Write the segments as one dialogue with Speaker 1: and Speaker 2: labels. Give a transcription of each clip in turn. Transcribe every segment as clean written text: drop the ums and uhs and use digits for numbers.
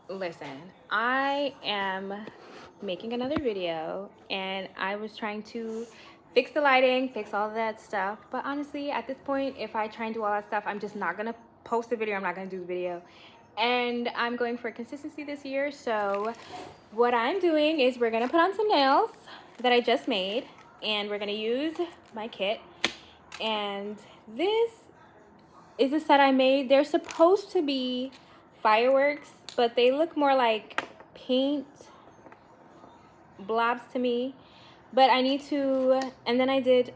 Speaker 1: Listen, I am making another video and I was trying to fix the lighting, fix all that stuff. But honestly, at this point, if I try and do all that stuff, I'm just not gonna post the video. I'm not gonna do the video. And I'm going for consistency this year. So what I'm doing is we're gonna put on some nails that I just made and we're gonna use my kit. And this is a set I made. They're supposed to be fireworks, but they look more like paint blobs to me. But I need to, and then I did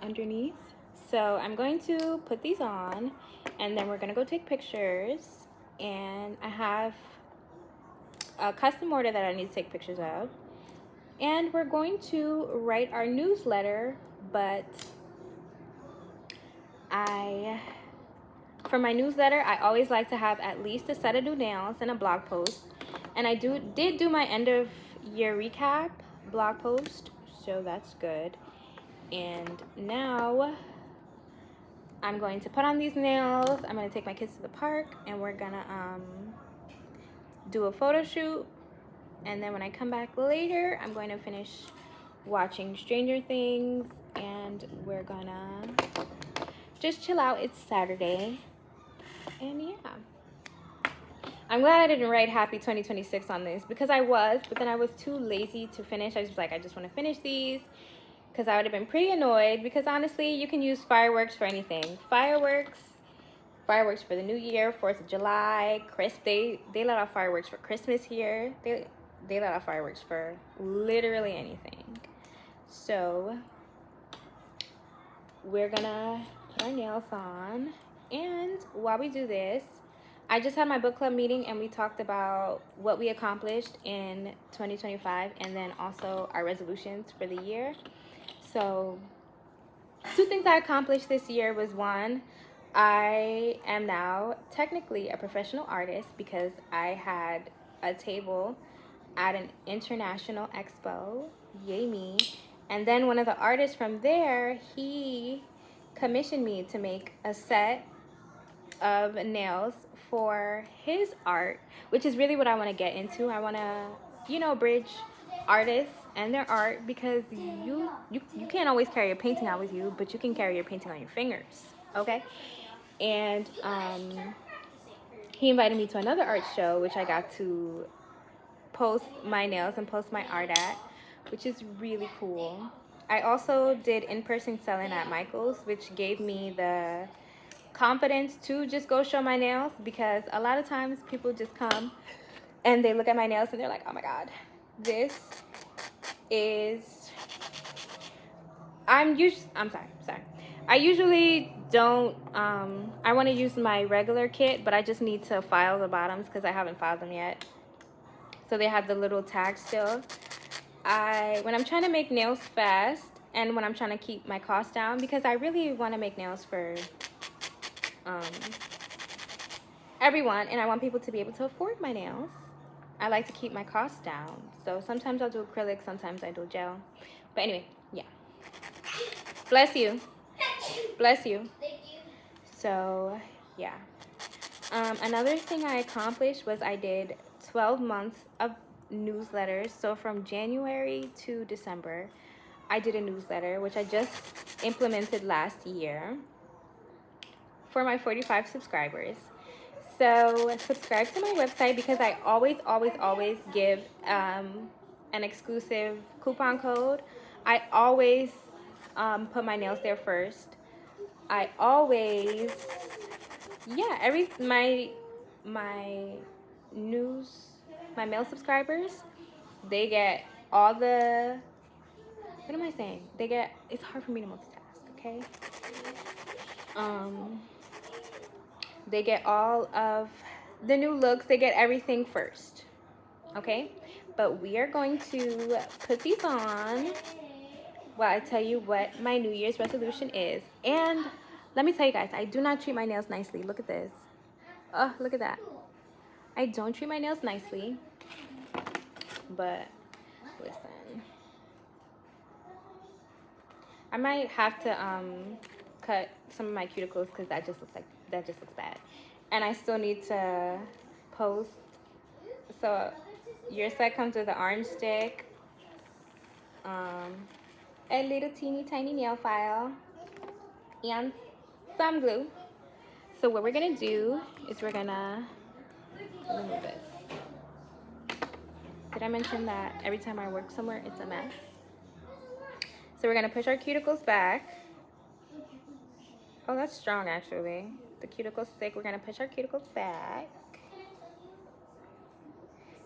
Speaker 1: underneath. So I'm going to put these on and then we're gonna go take pictures. And I have a custom order that I need to take pictures of. And we're going to write our newsletter, but for my newsletter, I always like to have at least a set of new nails and a blog post. And I did do my end of year recap blog post, so that's good. And now I'm going to put on these nails. I'm gonna take my kids to the park and we're gonna do a photo shoot. And then when I come back later, I'm going to finish watching Stranger Things and we're gonna just chill out. It's Saturday. And yeah, I'm glad I didn't write happy 2026 on this because I was, but then I was too lazy to finish. I was like, I just want to finish these because I would have been pretty annoyed because honestly, you can use fireworks for anything. Fireworks for the new year, 4th of July, they let off fireworks for Christmas here. They let off fireworks for literally anything. So we're gonna put our nails on. And while we do this, I just had my book club meeting and we talked about what we accomplished in 2025 and then also our resolutions for the year. So 2 things I accomplished this year was, one, I am now technically a professional artist because I had a table at an international expo. Yay me. And then one of the artists from there, he commissioned me to make a set of nails for his art, which is really what I want to get into. I want to, bridge artists and their art because you can't always carry a painting out with you, but you can carry your painting on your fingers, okay? And he invited me to another art show, which I got to post my nails and post my art at, which is really cool. I also did in-person selling at Michael's, which gave me the confidence to just go show my nails because a lot of times people just come and they look at my nails and they're like, oh my god, this is I'm sorry. I usually don't I want to use my regular kit, but I just need to file the bottoms because I haven't filed them yet. So they have the little tag still. When I'm trying to make nails fast and when I'm trying to keep my costs down, because I really want to make nails for everyone and I want people to be able to afford my nails, I like to keep my costs down. So sometimes I'll do acrylic, sometimes I do gel. But anyway, yeah. Bless you. Bless you. Thank you. So, yeah. Another thing I accomplished was I did 12 months of newsletters. So from January to December, I did a newsletter, which I just implemented last year for my 45 subscribers. So subscribe to my website because I always give an exclusive coupon code. I always put my nails there first. I always, yeah, my male subscribers, they get all the, what am I saying? It's hard for me to multitask, okay? They get all of the new looks. They get everything first, okay? But we are going to put these on while I tell you what my New Year's resolution is. And let me tell you guys, I do not treat my nails nicely. Look at this. Oh, look at that. I don't treat my nails nicely. But listen, I might have to cut some of my cuticles because that just looks bad. And I still need to post. So your set comes with an orange stick, a little teeny tiny nail file, and some glue. So what we're gonna do is we're gonna remove this. Did I mention that every time I work somewhere it's a mess? So we're gonna push our cuticles back. Oh, that's strong actually. The cuticle stick, we're gonna push our cuticles back.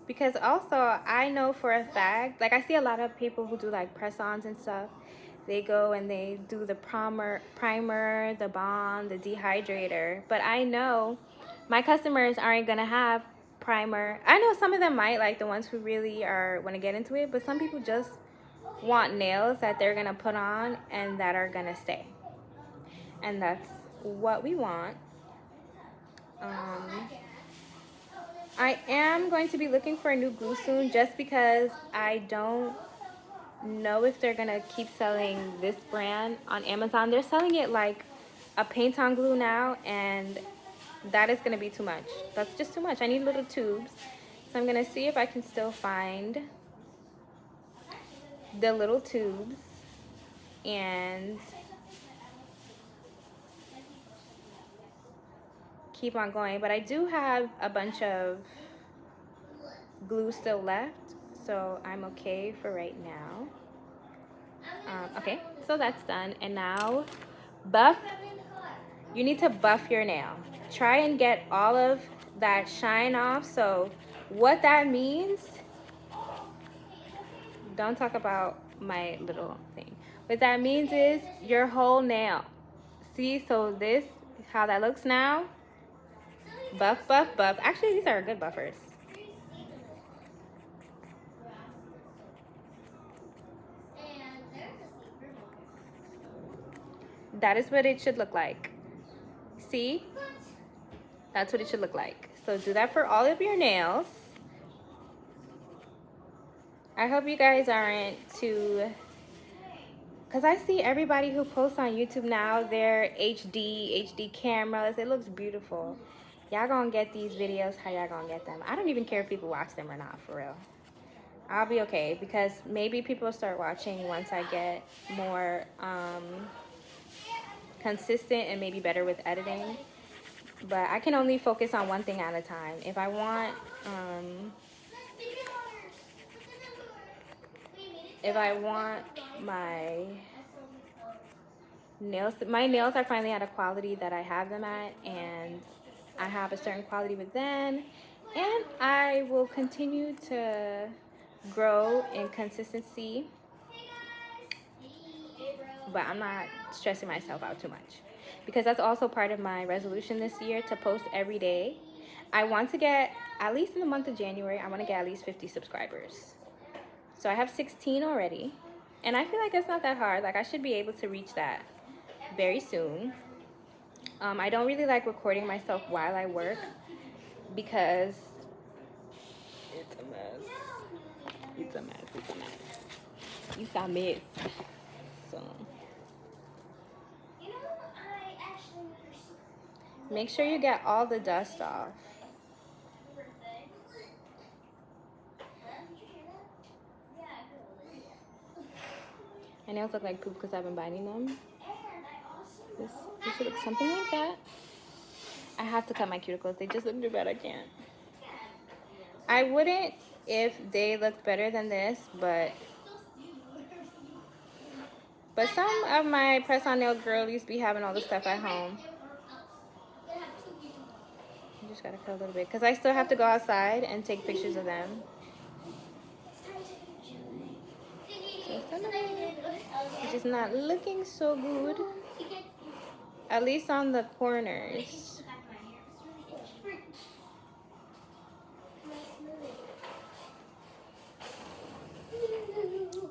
Speaker 1: Because also, I know for a fact, like I see a lot of people who do like press-ons and stuff. They go and they do the primer, the balm, the dehydrator. But I know my customers aren't gonna have primer. I know some of them might, like the ones who really want to get into it. But some people just want nails that they're gonna put on and that are gonna stay. And that's what we want. I am going to be looking for a new glue soon just because I don't know if they're gonna keep selling this brand on Amazon. They're selling it like a paint on glue now, and that is gonna be too much. That's just too much. I need little tubes. So I'm gonna see if I can still find the little tubes and keep on going. But I do have a bunch of glue still left, so I'm okay for right now. Okay, so that's done. And now buff. You need to buff your nail. Try and get all of that shine off. So what that means, don't talk about my little thing. What that means is your whole nail. See, so this, how that looks now. Buff, buff, buff. Actually, these are good buffers. That is what it should look like. See? That's what it should look like. So do that for all of your nails. I hope you guys aren't too... Because I see everybody who posts on YouTube now, their HD cameras. It looks beautiful. Y'all gonna get these videos how y'all gonna get them. I don't even care if people watch them or not, for real. I'll be okay because maybe people start watching once I get more consistent and maybe better with editing. But I can only focus on one thing at a time. If I want my nails are finally at a quality that I have them at, and I have a certain quality with them, and I will continue to grow in consistency, but I'm not stressing myself out too much because that's also part of my resolution this year, to post every day. I want to get, at least in the month of January, I want to get at least 50 subscribers. So I have 16 already, and I feel like it's not that hard. Like I should be able to reach that very soon. I don't really like recording myself while I work because it's a mess. It's a mess. It's a mess. It's a mess. So make sure you get all the dust off. My nails look like poop because I've been biting them. This should look something like that. I have to cut my cuticles. They just look too bad. I can't. I wouldn't if they looked better than this, but some of my press-on nail girlies be having all the stuff at home. I just gotta cut a little bit because I still have to go outside and take pictures of them. It's just not looking so good, at least on the corners.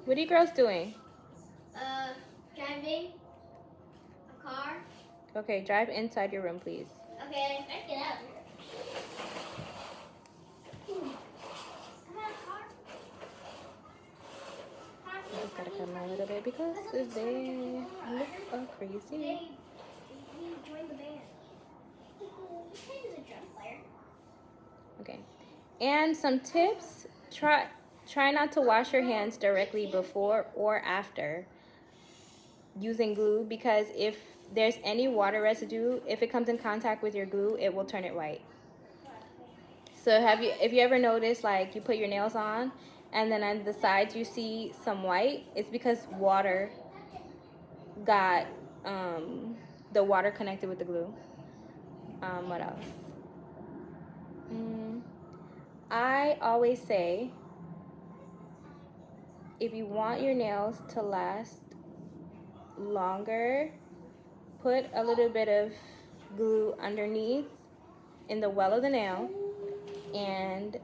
Speaker 1: What are you girls doing?
Speaker 2: Driving a car.
Speaker 1: Okay, drive inside your room, please.
Speaker 2: Okay, let's get out of here.
Speaker 1: I just gotta cut them a little bit because they look crazy. Okay. And some tips, try not to wash your hands directly before or after using glue, because if there's any water residue, if it comes in contact with your glue, it will turn it white. So if you ever noticed, like, you put your nails on and then on the sides you see some white, it's because water got the water connected with the glue. What else? I always say, if you want your nails to last longer, put a little bit of glue underneath in the well of the nail and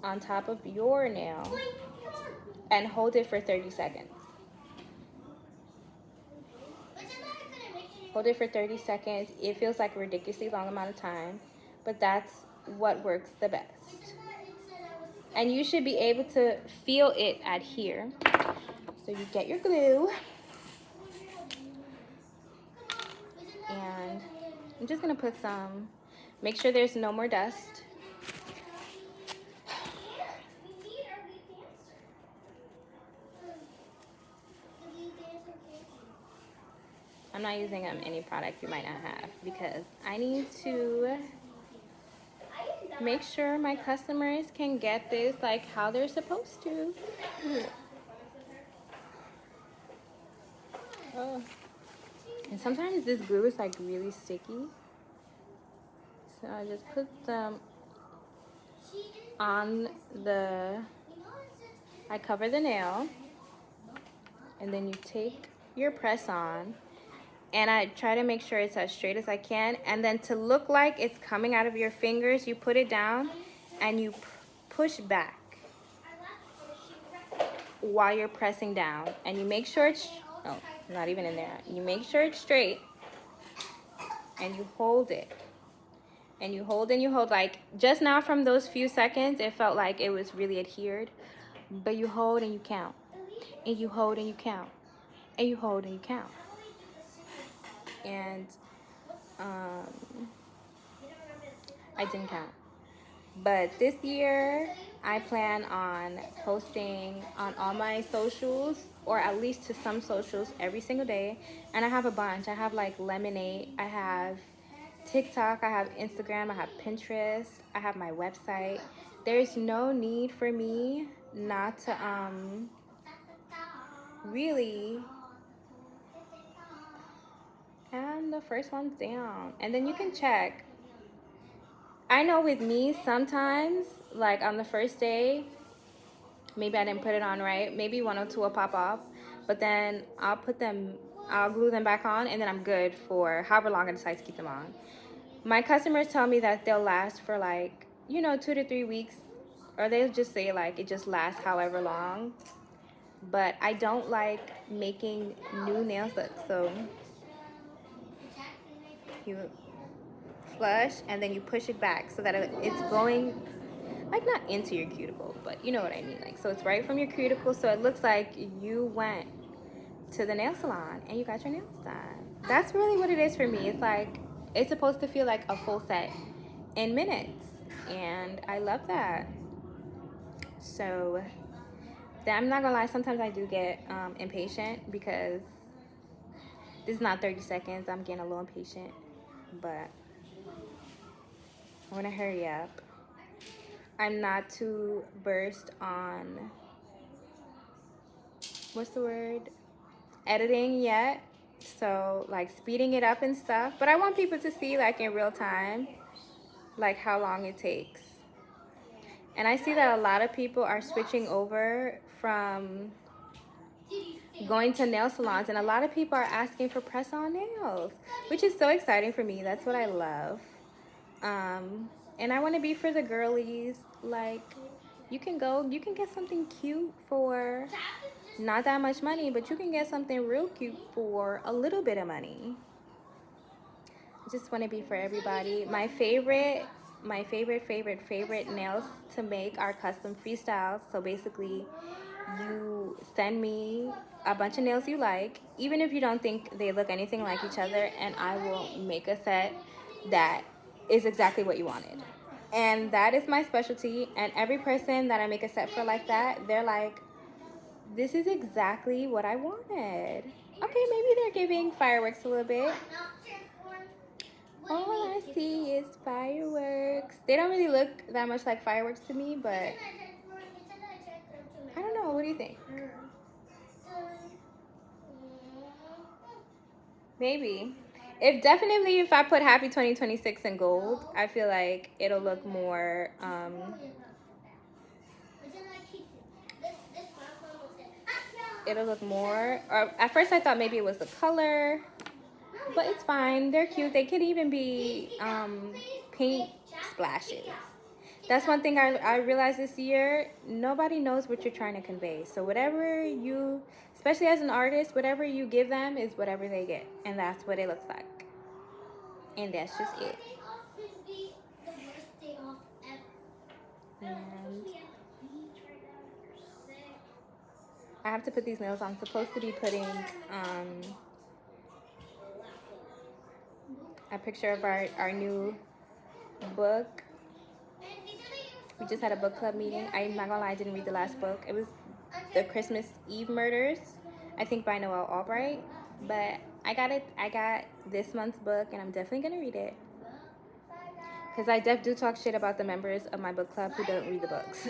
Speaker 1: on top of your nail, and hold it for 30 seconds. Hold it for 30 seconds. It feels like a ridiculously long amount of time, but that's what works the best. And you should be able to feel it adhere. So you get your glue, and I'm just gonna put some, make sure there's no more dust. I'm not using any product you might not have, because I need to make sure my customers can get this like how they're supposed to. Oh. And sometimes this glue is like really sticky, so I just put them on I cover the nail, and then you take your press on, and I try to make sure it's as straight as I can, and then to look like it's coming out of your fingers, you put it down and you push back while you're pressing down, and you make sure it's, oh, not even in there, you make sure it's straight, and you hold it, and you hold and you hold. Like just now, from those few seconds, it felt like it was really adhered, but you hold and you count, and you hold and you count, and you hold and you count. And I didn't count. But this year, I plan on posting on all my socials, or at least to some socials, every single day. And I have a bunch. I have like Lemonade, I have TikTok, I have Instagram, I have Pinterest, I have my website. There's no need for me not to really. And the first one's down. And then you can check. I know with me, sometimes, like on the first day, maybe I didn't put it on right. Maybe one or two will pop off. But then I'll glue them back on, and then I'm good for however long I decide to keep them on. My customers tell me that they'll last for like, 2 to 3 weeks. Or they'll just say like it just lasts however long. But I don't like making new nails look, so you flush and then you push it back so that it's going like not into your cuticle, but you know what I mean, like, so it's right from your cuticle, so it looks like you went to the nail salon and you got your nails done. That's really what it is for me. It's like, it's supposed to feel like a full set in minutes, and I love that. So I'm not gonna lie, sometimes I do get impatient, because this is not 30 seconds. I'm getting a little impatient, but I want to hurry up. I'm not too versed on, what's the word, editing yet, so like speeding it up and stuff, but I want people to see like in real time like how long it takes. And I see that a lot of people are switching over from going to nail salons, and a lot of people are asking for press-on nails, which is so exciting for me. That's what I love. And I want to be for the girlies. Like, you can get something cute for not that much money, but you can get something real cute for a little bit of money. I just want to be for everybody. My favorite nails to make are custom freestyles. So basically, you send me a bunch of nails you like, even if you don't think they look anything like each other, and I will make a set that is exactly what you wanted. And that is my specialty. And every person that I make a set for like that, they're like, this is exactly what I wanted. Okay, maybe they're giving fireworks a little bit. All I see is fireworks. They don't really look that much like fireworks to me, but I don't know. What do you think? Maybe. If I put Happy 2026 in gold, I feel like it'll look more or at first I thought maybe it was the color, but it's fine. They're cute. They could even be paint splashes. That's one thing I realized this year. Nobody knows what you're trying to convey. So whatever you, especially as an artist, whatever you give them is whatever they get. And that's what it looks like. And that's just it. And I have to put these nails on. I'm supposed to be putting a picture of our new book. We just had a book club meeting. I'm not gonna lie, I didn't read the last book. It was The Christmas Eve Murders, I think by Noelle Albright. But I got this month's book, and I'm definitely gonna read it. Because I do talk shit about the members of my book club who don't read the books.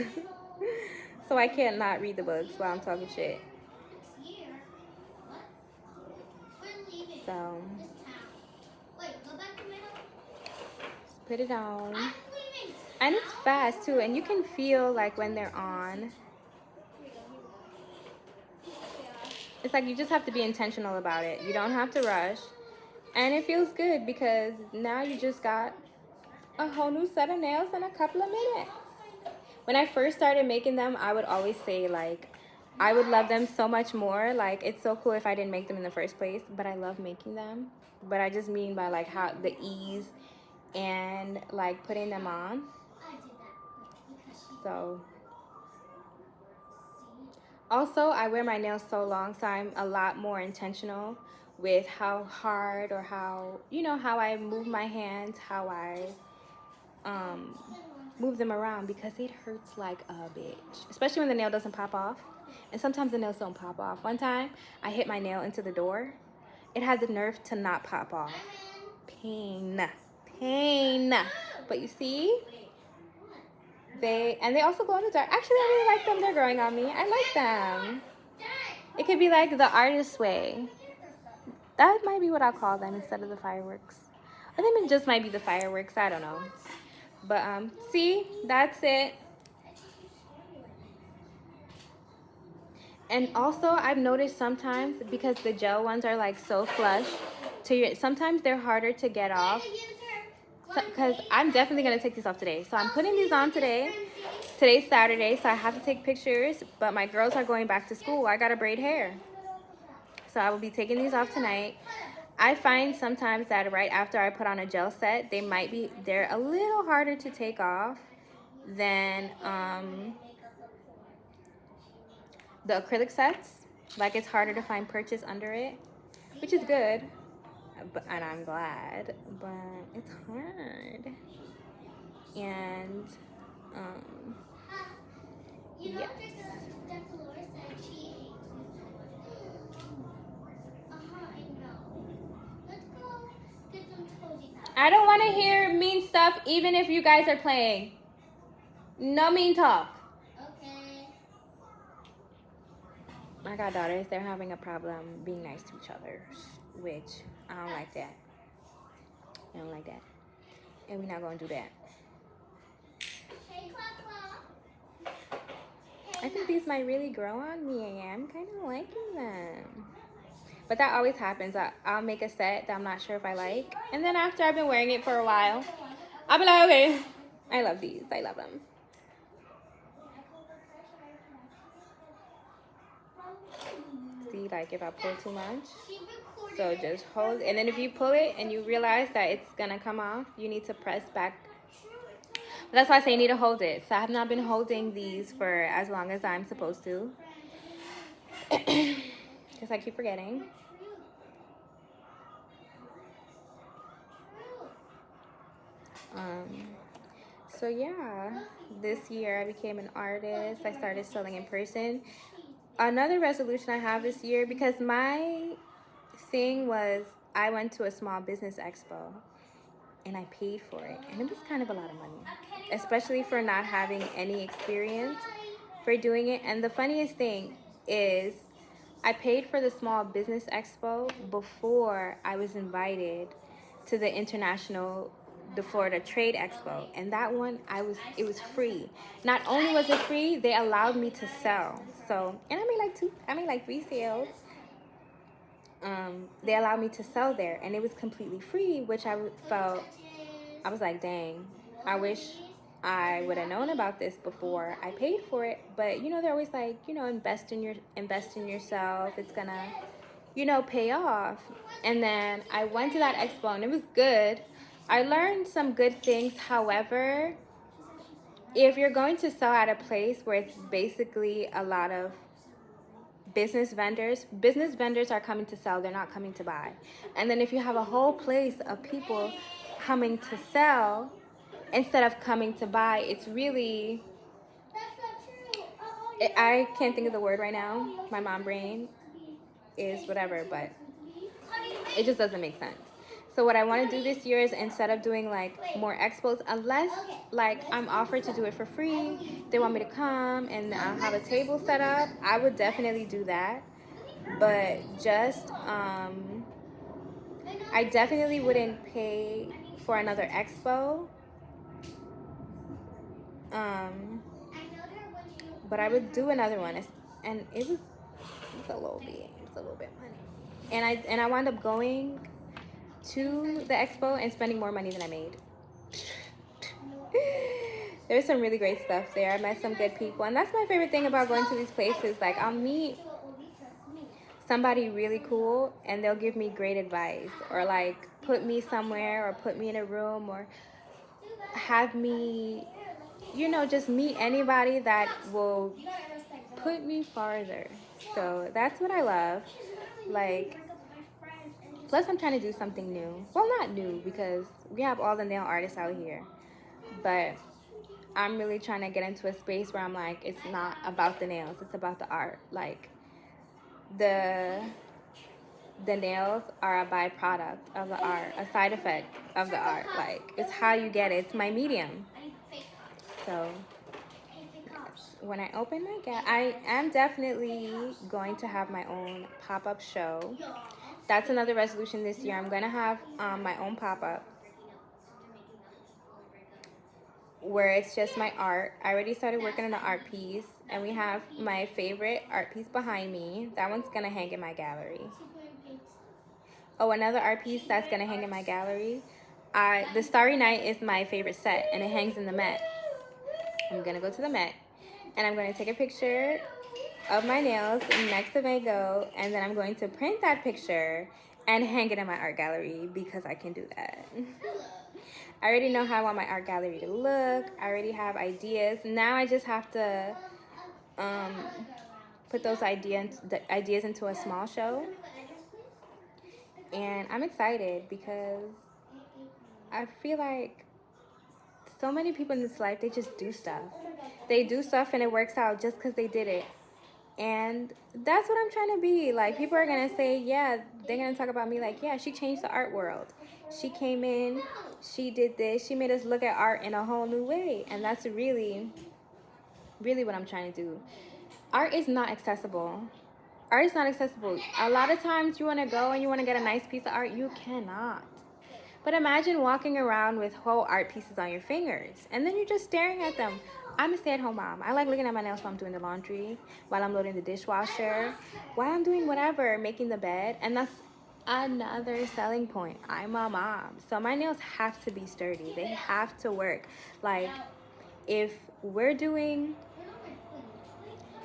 Speaker 1: So I can't not read the books while I'm talking shit. So just put it on. And it's fast too, and you can feel like when they're on. It's like you just have to be intentional about it. You don't have to rush. And it feels good because now you just got a whole new set of nails in a couple of minutes. When I first started making them, I would always say like, I would love them so much more. Like, it's so cool if I didn't make them in the first place, but I love making them. But I just mean by like how the ease and like putting them on. So also, I wear my nails so long, so I'm a lot more intentional with how hard or how, how I move my hands, how I move them around, because it hurts like a bitch, especially when the nail doesn't pop off. And sometimes the nails don't pop off. One time, I hit my nail into the door. It had the nerve to not pop off. Pain. But you see, they also glow in the dark. Actually, I really like them. They're growing on me. I like them. It could be like the artist way. That might be what I'll call them instead of the fireworks. Or then it just might be the fireworks. I don't know. But see, that's it. And also, I've noticed sometimes, because the gel ones are like so flush sometimes they're harder to get off. Because I'm definitely going to take these off today. So I'm putting these on today. Today's Saturday, so I have to take pictures. But my girls are going back to school. I got to braid hair. So I will be taking these off tonight. I find sometimes that right after I put on a gel set, they're a little harder to take off than the acrylic sets. Like, it's harder to find purchase under it, which is good. And I'm glad, but it's hard. And yes. I don't want to hear mean stuff, even if you guys are playing. No mean talk. Okay. I got daughters. They're having a problem being nice to each other, which I don't like that. I don't like that. And we're not going to do that. I think these might really grow on me. I'm kind of liking them. But that always happens. I'll make a set that I'm not sure if I like. And then after I've been wearing it for a while, I'll be like, okay, I love these. I love them. See, like if I pull too much. So just hold. And then if you pull it and you realize that it's going to come off, you need to press back. That's why I say you need to hold it. So I have not been holding these for as long as I'm supposed to. Because I keep forgetting. So yeah, this year I became an artist. I started selling in person. Another resolution I have this year, because my thing was I went to a small business expo and I paid for it, and it was kind of a lot of money, especially for not having any experience for doing it. And the funniest thing is I paid for the small business expo before I was invited to the Florida Trade Expo, and that one it was free. Not only was it free, they allowed me to sell. So, and I made like 3 sales. They allowed me to sell there, and it was completely free, which felt, I was like, dang, I wish I would have known about this before I paid for it. But they're always like, invest in yourself. It's gonna, pay off. And then I went to that expo and it was good. I learned some good things. However, if you're going to sell at a place where it's basically a lot of business vendors are coming to sell, they're not coming to buy. And then if you have a whole place of people coming to sell instead of coming to buy, it's really, I can't think of the word right now. My mom brain is whatever, but it just doesn't make sense. So what I want to do this year is, instead of doing like more expos, unless like I'm offered to do it for free, they want me to come and I'll have a table set up, I would definitely do that. But just I definitely wouldn't pay for another expo. But I would do another one, and it was a little bit money. And I wound up going to the expo and spending more money than I made. There's some really great stuff there. I met some good people, and that's my favorite thing about going to these places. Like, I'll meet somebody really cool and they'll give me great advice, or like put me somewhere, or put me in a room, or have me, just meet anybody that will put me farther. So that's what I love. Like, plus I'm trying to do something new. Well, not new, because we have all the nail artists out here, but I'm really trying to get into a space where I'm like, it's not about the nails, it's about the art. Like, the nails are a byproduct of the art, a side effect of the art. Like, it's how you get it. It's my medium. So when I open my I am definitely going to have my own pop-up show. That's another resolution this year. I'm going to have my own pop-up where it's just my art. I already started working on the art piece, and we have my favorite art piece behind me. That one's going to hang in my gallery. Oh, another art piece that's going to hang in my gallery. The Starry Night is my favorite set, and it hangs in the Met. I'm going to go to the Met, and I'm going to take a picture of my nails next to Van Gogh, and then I'm going to print that picture and hang it in my art gallery, because I can do that. I already know how I want my art gallery to look. I already have ideas. Now I just have to put those ideas into a small show. And I'm excited, because I feel like so many people in this life, they just do stuff. They do stuff and it works out just because they did it. And that's what I'm trying to be. Like, people are going to say, yeah, they're going to talk about me like, yeah, she changed the art world. She came in, she did this, she made us look at art in a whole new way. And that's really, really what I'm trying to do. Art is not accessible. Art is not accessible. A lot of times you want to go and you want to get a nice piece of art, you cannot. But imagine walking around with whole art pieces on your fingers, and then you're just staring at them. I'm a stay-at-home mom. I like looking at my nails while I'm doing the laundry, while I'm loading the dishwasher, while I'm doing whatever, making the bed. And that's another selling point. I'm a mom. So my nails have to be sturdy. They have to work. Like, if we're doing,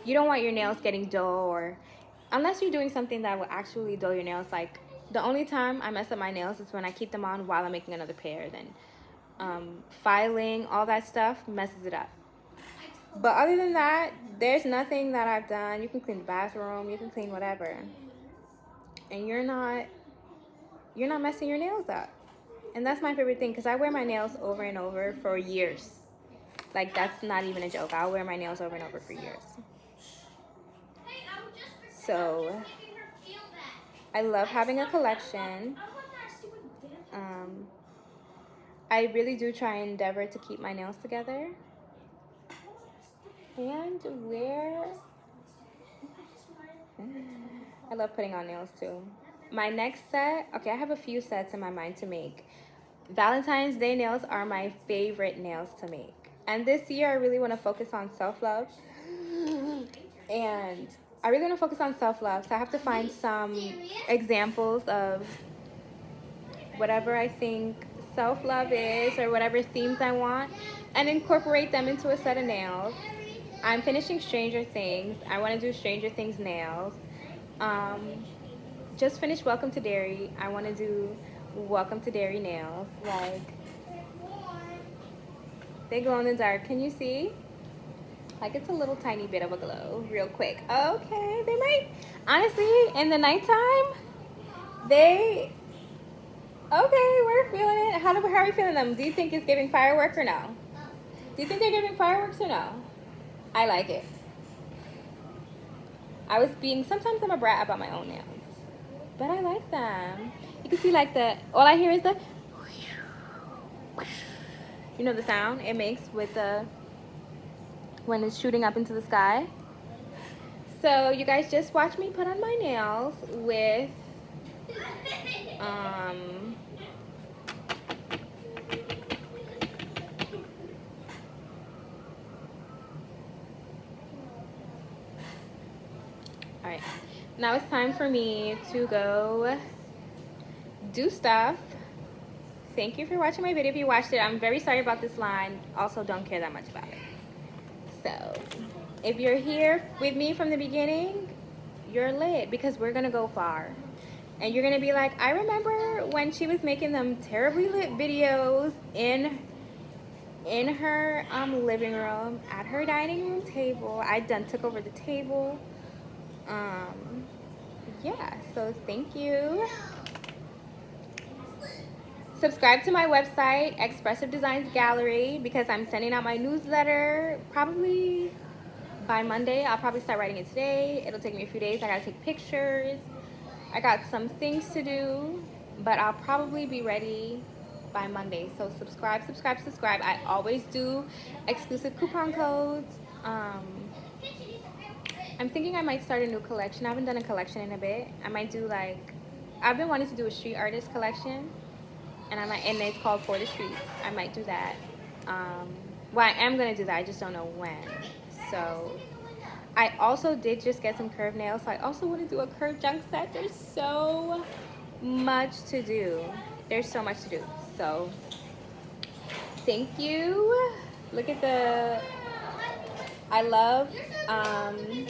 Speaker 1: you don't want your nails getting dull, or unless you're doing something that will actually dull your nails. Like, the only time I mess up my nails is when I keep them on while I'm making another pair. Then filing, all that stuff messes it up. But other than that, there's nothing that I've done. You can clean the bathroom, you can clean whatever, and you're not messing your nails up. And that's my favorite thing, because I wear my nails over and over for years. Like, that's not even a joke. I'll wear my nails over and over for years. So I love having a collection. I really do try and endeavor to keep my nails together. And where I love putting on nails too. My next set, okay, I have a few sets in my mind to make. Valentine's Day nails are my favorite nails to make. And this year I really want to focus on self-love. And I really want to focus on self-love. So I have to find some examples of whatever I think self-love is or whatever themes I want and incorporate them into a set of nails. I'm finishing Stranger Things. I want to do Stranger Things nails. Just finished Welcome to Derry. I want to do Welcome to Derry nails. Like, they glow in the dark. Can you see? Like, it's a little tiny bit of a glow real quick. Okay, they might, honestly, in the nighttime, okay, we're feeling it. How are we feeling them? Do you think it's giving firework or no? Do you think they're giving fireworks or no? I like it. Sometimes I'm a brat about my own nails, but I like them. You can see like all I hear is you know the sound it makes with when it's shooting up into the sky. So you guys just watch me put on my nails with all right, now it's time for me to go do stuff. Thank you for watching my video. If you watched it, I'm very sorry about this line. Also, don't care that much about it. So if you're here with me from the beginning, you're lit, because we're gonna go far. And you're gonna be like, I remember when she was making them terribly lit videos in her living room at her dining room table. I done took over the table. Yeah, so thank you. Subscribe to my website, Expressive Designs Gallery, because I'm sending out my newsletter probably by Monday. I'll probably start writing it today. It'll take me a few days. I gotta take pictures. I got some things to do, but I'll probably be ready by Monday. So subscribe. I always do exclusive coupon codes. I'm thinking I might start a new collection. I haven't done a collection in a bit. I might do I've been wanting to do a street artist collection, and it's called For the Streets. I might do that. Well, I am gonna do that. I just don't know when. So I also did just get some curved nails. So I also want to do a curved junk set. There's so much to do. So thank you. Look at I love, can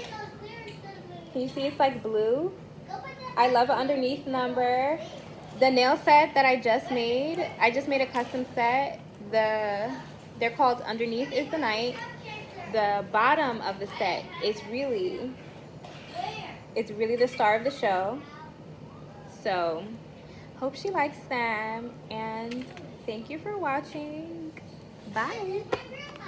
Speaker 1: you see it's like blue? I love an underneath number. The nail set that I just made a custom set. They're called Underneath is the Night. The bottom of the set is really the star of the show. So hope she likes them, and thank you for watching. Bye.